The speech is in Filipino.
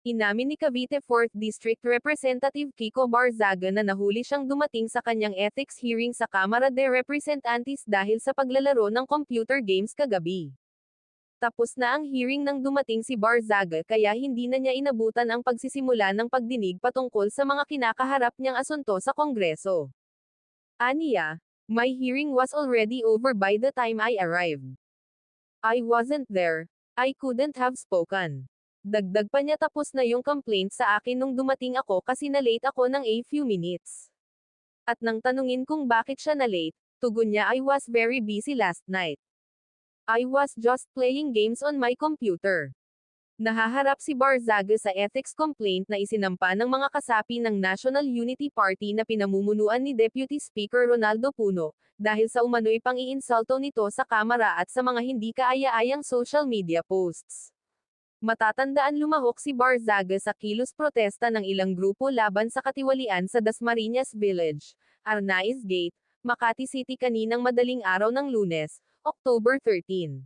Inamin ni Cavite 4th District Representative Kiko Barzaga na nahuli siyang dumating sa kanyang ethics hearing sa Kamara de Representantes dahil sa paglalaro ng computer games kagabi. Tapos na ang hearing nang dumating si Barzaga kaya hindi na niya inabutan ang pagsisimula ng pagdinig patungkol sa mga kinakaharap niyang asunto sa Kongreso. Aniya, my hearing was already over by the time I arrived. I wasn't there. I couldn't have spoken. Dagdag pa niya tapos na yung complaint sa akin nung dumating ako kasi na-late ako ng a few minutes. At nang tanungin kung bakit siya na-late, tugon niya I was very busy last night. I was just playing games on my computer. Nahaharap si Barzaga sa ethics complaint na isinampa ng mga kasapi ng National Unity Party na pinamumunuan ni Deputy Speaker Ronaldo Puno, dahil sa umano'y pang-iinsulto nito sa Kamara at sa mga hindi kaaya-ayang social media posts. Matatandaan lumahok si Barzaga sa kilos protesta ng ilang grupo laban sa katiwalian sa Dasmariñas Village, Arnaiz Gate, Makati City kaninang madaling araw ng Lunes, October 13.